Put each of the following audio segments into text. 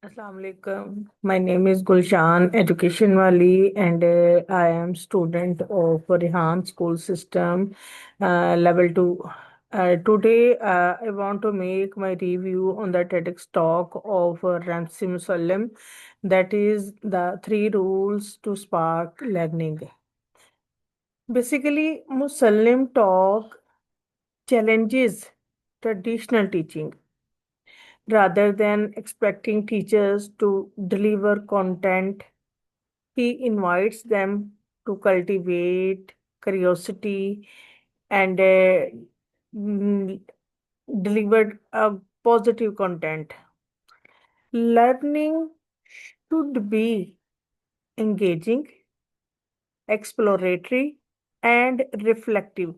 Assalamu alaikum. My name is Gulshan Education Wali, and I am student of Rehan School System, Level 2. Today, I want to make my review on the TEDx talk of Ramsi Musallim, that is the three rules to spark learning. Basically, Musallim talk challenges traditional teaching rather than expecting teachers to deliver content. He invites them to cultivate curiosity and mm, deliver positive content. Learning should be engaging, exploratory, and reflective.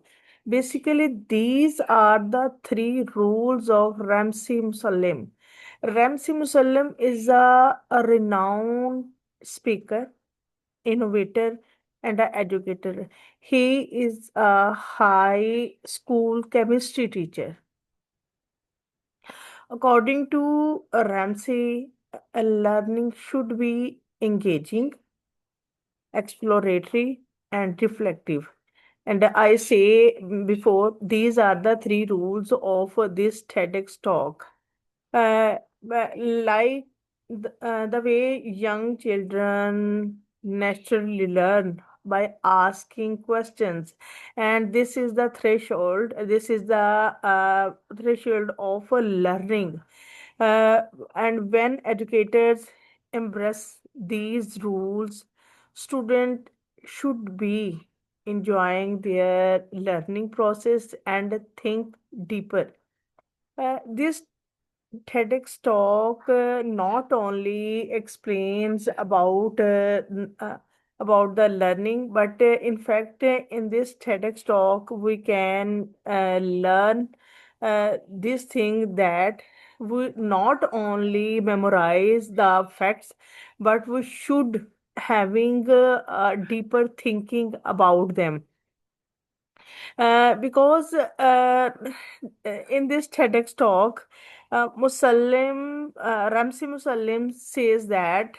Basically, these are the three rules of Ramsi Musallim. Ramsi Musallim is a renowned speaker, innovator, and an educator. He is a high school chemistry teacher. According to Ramsey, learning should be engaging, exploratory, and reflective. And I say before, these are the three rules of this TEDx talk. Like the way young children naturally learn by asking questions, and this is the threshold. This is the threshold of learning. Uh, and when educators embrace these rules, students should be enjoying their learning process and think deeper. This TEDx talk not only explains about the learning, but in fact, in this TEDx talk, we can learn this thing that we not only memorize the facts, but we should having a deeper thinking about them. Because in this TEDx talk, Ramsi Musallim says that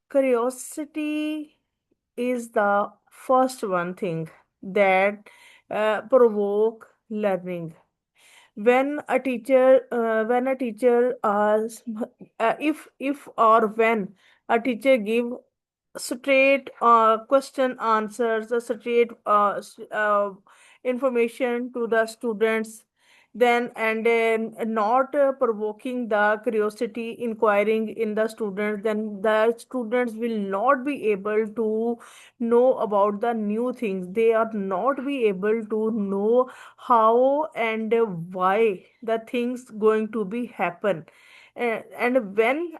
curiosity is the first one thing that provoke learning. When a teacher asks, if or when a teacher give straight question answers, straight information to the students, then and then not provoking the curiosity, inquiring in the students, then the students will not be able to know about the new things. They are not be able to know how and why the things going to be happen. And when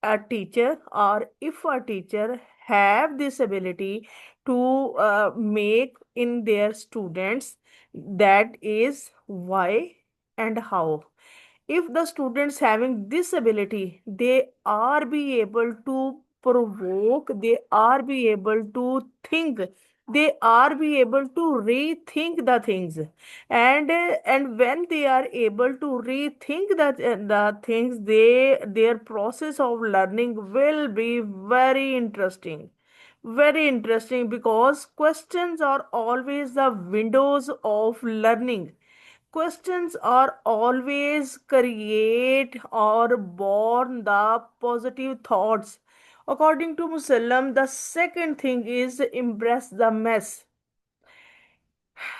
a teacher, or if a teacher have this ability to make in their students, that is why and how. If the students having this ability, they are be able to provoke, they are be able to think, they are be able to rethink the things. And when they are able to rethink the things, their process of learning will be very interesting, because questions are always the windows of learning. Questions are always create or born the positive thoughts. According to Musallam, the second thing is embrace the mess.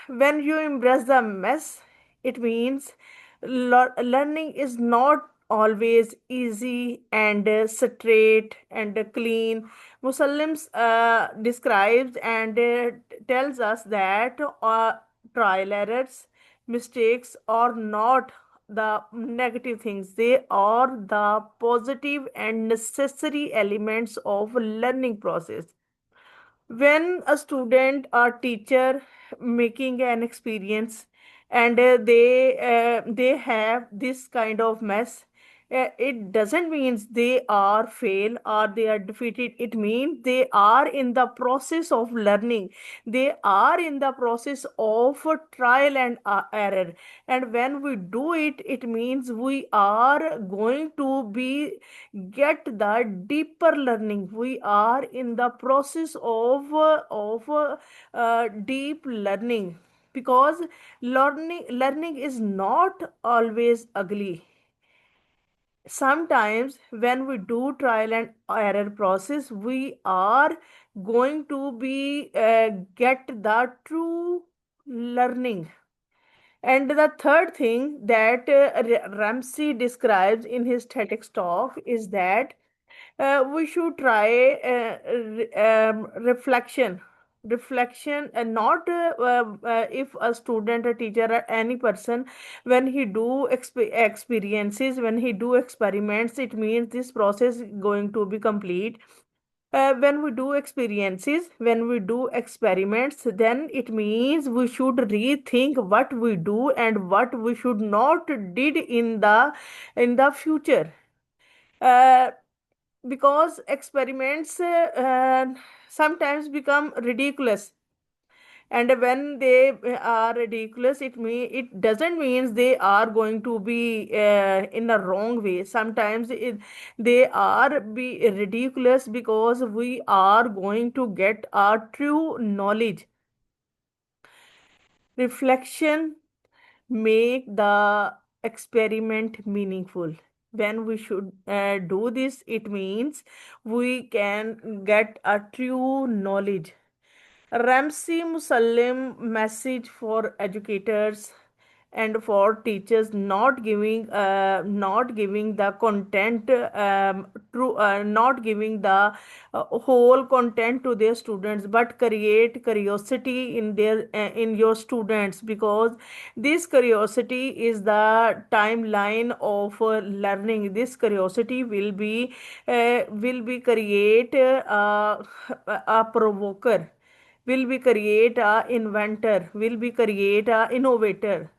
When you embrace the mess, it means learning is not always easy and straight and clean. Muslims describes and tells us that trial errors, mistakes are not the negative things, they are the positive and necessary elements of learning process. When a student or teacher making an experience, and they have this kind of mess, It doesn't mean they are fail or they are defeated. It means they are in the process of learning. They are in the process of trial and error. And when we do it, it means we are going to be get the deeper learning. We are in the process of deep learning, because learning is not always ugly. Sometimes when we do trial and error process, we are going to be get the true learning. And the third thing that Ramsey describes in his TEDx talk is that we should try reflection, and not if a student, a teacher, or any person, when he do experiences, when he do experiments, it means this process is going to be complete. When we do experiences, when we do experiments, then it means we should rethink what we do and what we should not did in the future. uh, because experiments sometimes become ridiculous, and when they are ridiculous, it doesn't mean they are going to be in a wrong way. Sometimes they are be ridiculous because we are going to get our true knowledge. Reflection make the experiment meaningful. When we should do this, it means we can get a true knowledge. Ramsey Musallim message for educators and for teachers: not giving the content true not giving the whole content to their students, but create curiosity in their in your students, because this curiosity is the timeline of learning. This curiosity will be create a provoker, will be create a inventor, will be create a innovator.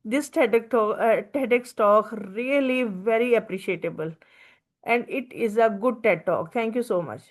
This TEDx talk really very appreciable, and it is a good TED talk. Thank you so much.